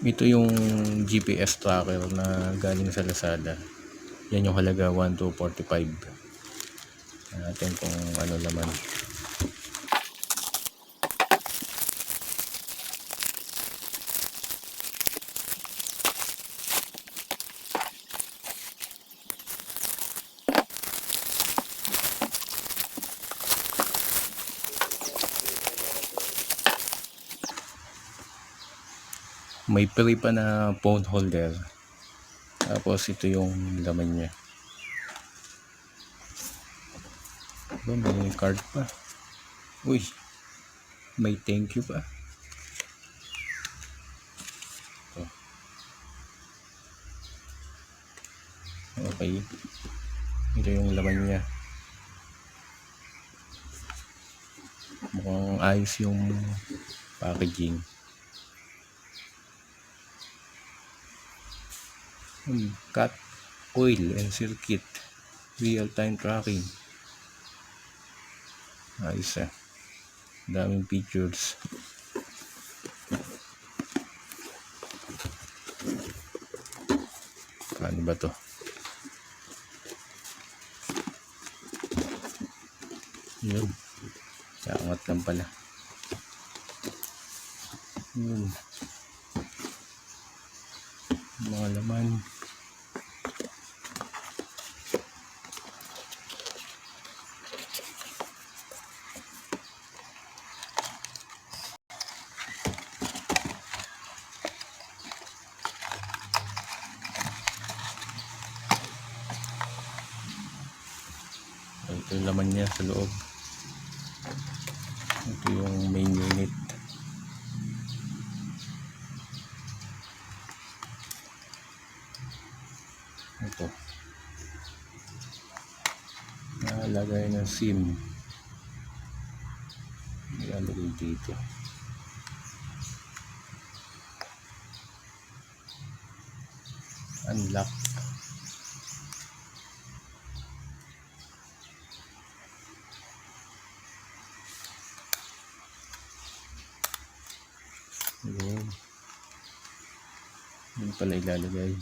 Ito yung GPS tracker na galing sa Lazada. Yan yung halaga 1,245. Natin kung ano naman. May free pa na phone holder. Tapos ito yung laman niya. May card pa. Uy, may thank you pa. Okay. Ito yung laman niya. Mukhang ayos yung packaging. Cut, oil and circuit, real-time tracking. Ayos daming features. Paano ba to? Yun, kaangat lang pala. Yun, mga laman. Ito yung laman niya sa loob. Ito yung main unit. Ito. Nakalagay ng SIM. Ilalagay dito. Unlock. Yun. Yun pala ilalagay.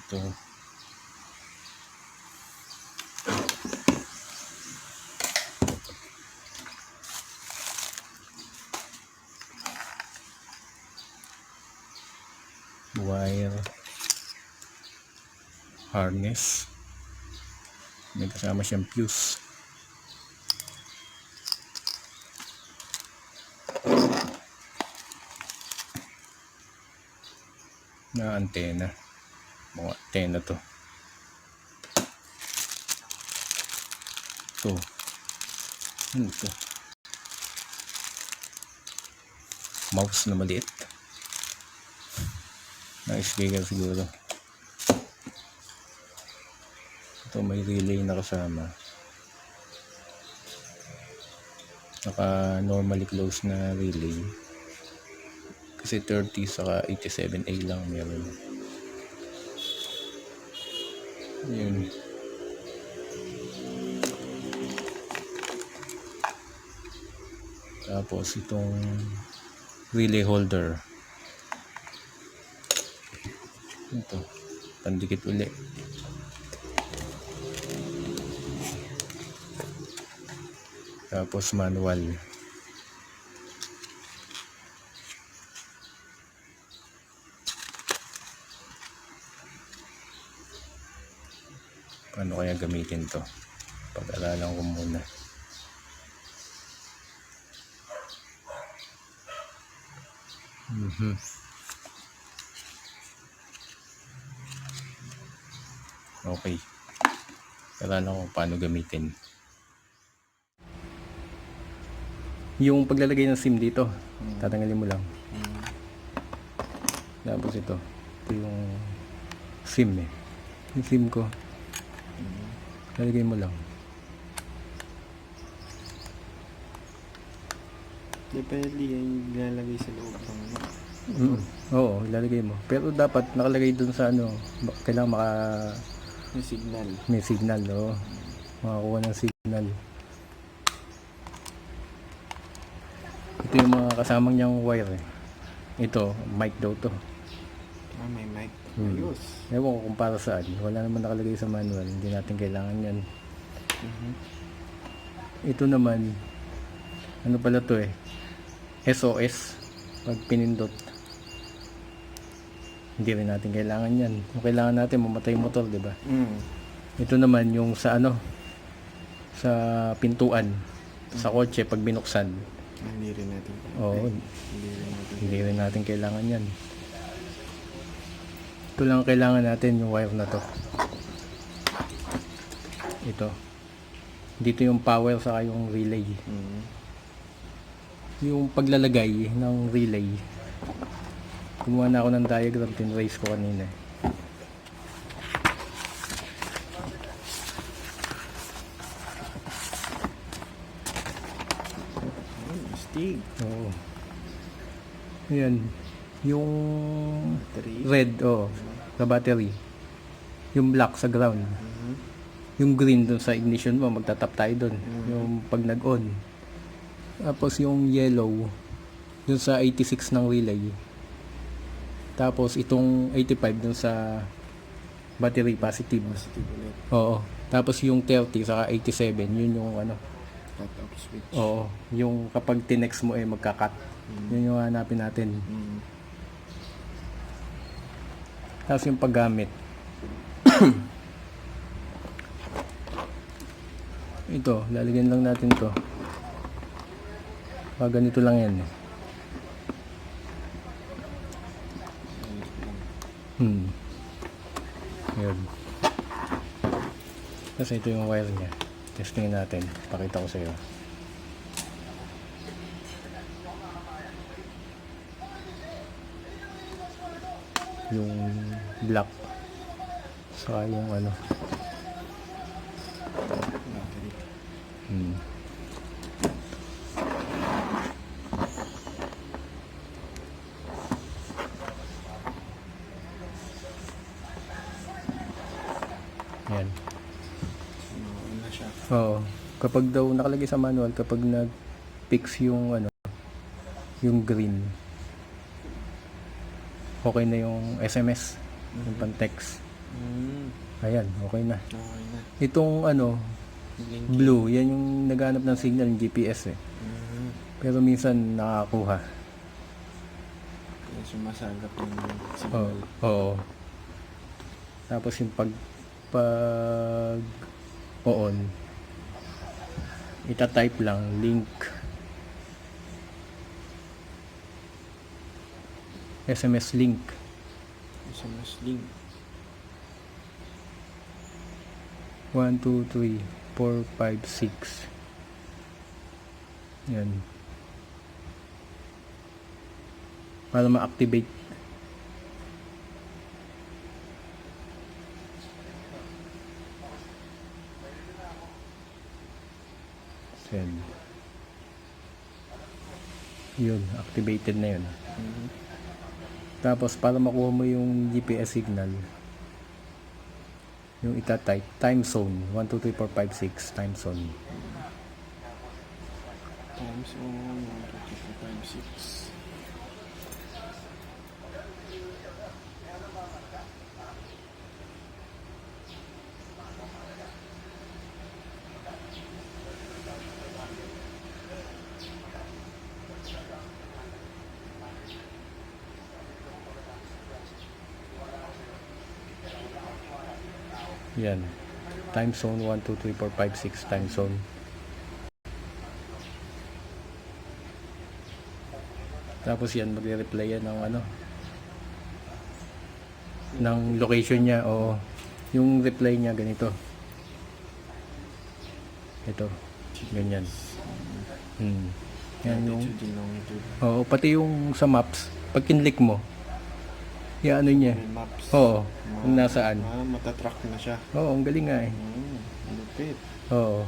Ito. Wire harness. May kasama siyang fuse. Na antena. Mga antena to. Ito. Ano ito? Mouse na maliit. Na speaker siguro. Ito may relay na kasama. Naka normally close na relay. Kasi 30 saka 87A lang meron. Yun. Tapos itong relay holder. Ito. Pandikit uli. Tapos manual. Paano kaya gamitin to? Pag-aralan ko muna. Okay. Pag-aralan ko paano gamitin. Yung paglalagay ng SIM dito, tatanggalin mo lang. Tapos ito yung SIM yung SIM ko. Lalagay mo lang. Definitely yan yung nilalagay sa loob ng Mm. Oo, ilalagay mo. Pero dapat nakalagay dun sa ano, kailangan Yung signal. may signal, oo. Makakuha ng signal. Ito yung mga kasamang niyang wire eh. Ito, mic daw to. May mic. Hmm. Ayos. Ewan ko kung para saan. Wala naman nakalagay sa manual. Hindi natin kailangan yan. Ito naman, ano pala to eh. SOS. Pag pinindot. Hindi rin natin kailangan yan. Kung kailangan natin, mamatay motor, di ba? Ito naman yung sa ano, sa pintuan. Sa kotse, pag binuksan. Hindi rin natin. Oo, hindi rin natin kailangan yan. Ito lang ang kailangan natin, yung wire na to. Ito. Dito yung power sa yung relay. Yung paglalagay ng relay. Gumawa na ako ng diagram, tinrace ko kanina. Stig. Oo. Ayan. Yung Battery. red, sa battery. Yung black sa ground. Yung green dun sa ignition mo, magtatap tayo dun. Yung pag nag-on. Tapos yung yellow, dun sa 86 ng relay. Tapos itong 85 dun sa battery positive. Positive ulit. Oo. Tapos yung 30 saka 87, yun yung ano. Cut off switch. Oo. Yung kapag tinex mo magka-cut. Yun yung hanapin natin. Tapos yung paggamit. Ito, lalagyan lang natin to. Ganito lang yan. Yun. Kasi ito yung wire niya. Testingin natin. Pakita ko sa iyo. Yung black. Saka yung ano. Yan. Ano siya? Oo. Kapag daw nakalagay sa manual, kapag nag-fix yung ano, yung green, okay na yung SMS, yung pan-text. Ayan, okay na. Okay na. Itong ano, Blinking. blue, yan yung naghanap ng signal ng GPS eh. Pero minsan nakakuha. Kaya sumasagap yung Oo. signal. Oo. Tapos yung pag on, ita-type lang link SMS link. SMS link. 1, 2, 3, 4, 5, 6. Yan. Para ma-activate. Yan. Yun, activated na yun. Tapos para makuha mo yung GPS signal, yung ita-type, time zone, 1, 2, 3, 4, 5, 6, time zone. Times 1, 2, 3, 4, 5, 6. Yan. Time zone 1, 2, 3, 4, 5, 6 time zone. Tapos yan, magre-reply yan ng ano, ng location niya o yung reply niya ganito. Ito. Ganyan. Yan yung pati yung sa maps, pag kinlik mo, ano niya. May maps. Oo, kung nasaan. Matatrack na siya. Oo, ang galing nga eh. Lupit. Oo.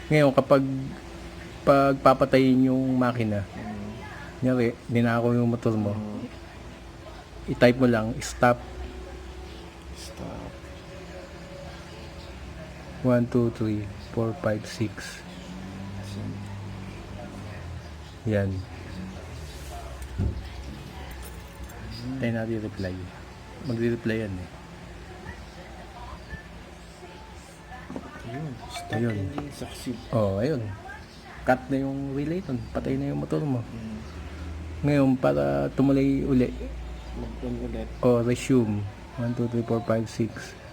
Ngayon, kapag pagpapatayin yung makina, Kunyari, dinako yung motor mo. I-type mo lang, stop Stop. 1, 2, 3, 4, 5, 6. Yan. Tayo natin reply. Magre-reply yan eh. Ayun. Stop Ayun. engine succeed. Oh, ayun. Cut na yung relay nun. Patay na yung motor mo. Mm. Ngayon, para tumuloy uli, Mag-on ulit. o resume. 1, 2, 3, 4, 5, 6.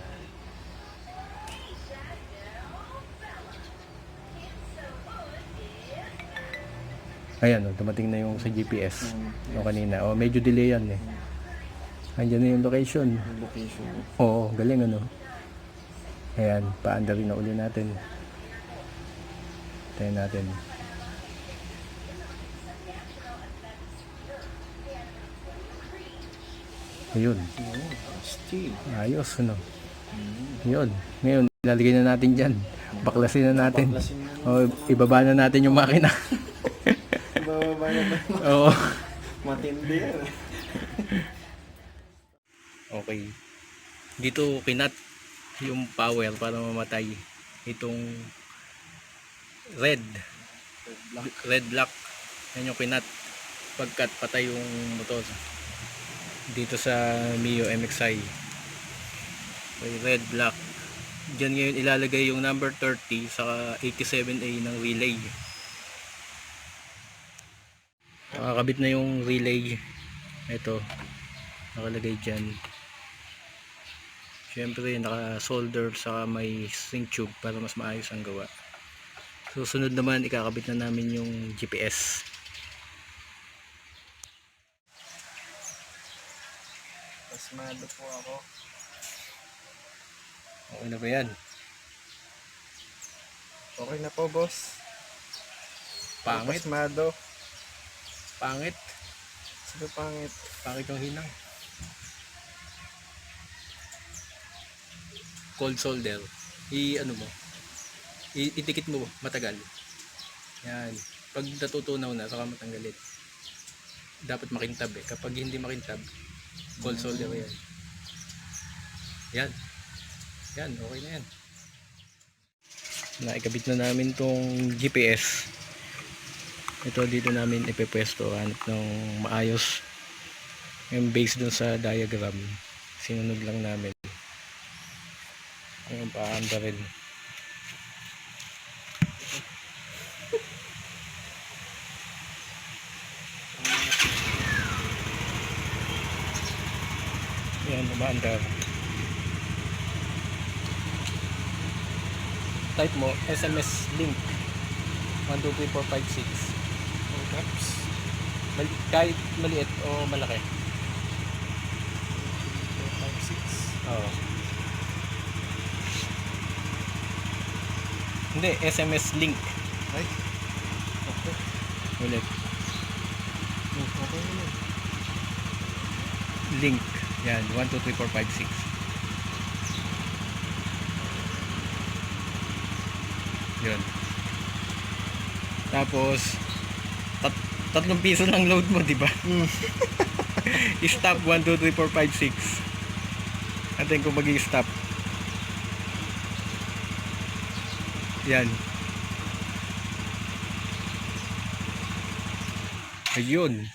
Ayan, oh, dumating na yung sa GPS. O kanina. O, medyo delay yan eh. Andiyan na yung location. Yung location. Oo, galing ano. Ayan, paanda rin na uli natin. Tayo natin. Ayun, Still. ayos ano. Yun, ngayon, ilalagay na natin dyan. Baklasin na natin. Baklasin na O, ibaba na natin yung makina. Bababa naman. Oo. Matindi yan. Okay. Dito kinat yung power para mamatay itong red black. Yan yung kinat. Pagkat patay yung motor. Dito sa Mio MXI. Okay, red black. Diyan ngayon ilalagay yung number 30 sa 87A ng relay. Nakakabit na yung relay. Ito. Nakalagay dyan. Siyempre naka-solder sa may string tube para mas maayos ang gawa. Susunod naman ikakabit na namin yung GPS. Pasmado po ako. Okay na ba yan? Okay na po, boss. Pangit. Pasmado. Pangit. Sige, pangit. Pangit yung hinang. Cold solder. Ano mo? Idikit mo matagal. Yan. Pag natutunaw na, saka matanggalit. Dapat makintab eh. Kapag hindi makintab, cold solder yan. Yan. Yan, okay na yan. Naikabit na namin tong GPS. Ito dito namin ipepwesto. Hanap ng maayos. Yung based dun sa diagram. Sinunod lang namin. Yung paanda rin. Yan, umaandar. Type mo, SMS link 123456. Caps. Kahit maliit o malaki. 4, 5, 6. Oo. Hindi, SMS link. Ay. Okay. Ulit. Okay na. Link. Yan, 123456. Yun. Tapos, 3 piso lang load mo, di ba? I-stop 1, 2, 3, 4, 5, 6. Antayin ko mag-i-stop. Yan. Ayun.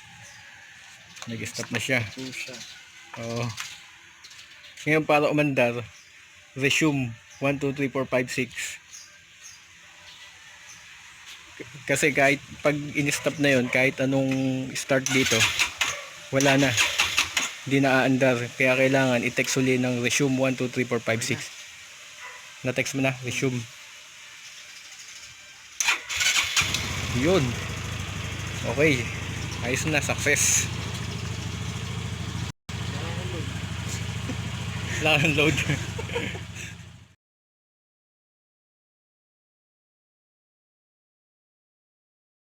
Nag-stop na siya. Pusha. Oo. Ngayon para umandar, resume 1, 2, 3, 4, 5, 6. Kasi kahit pag in-stop na yon, kahit anong start dito, wala na. Hindi na aandar. Kaya kailangan i-text uli ng resume 1, 2, 3, 4, 5, 6. Na-text mo na, resume. Yun. Okay. Ayos na, success. Wala kang load.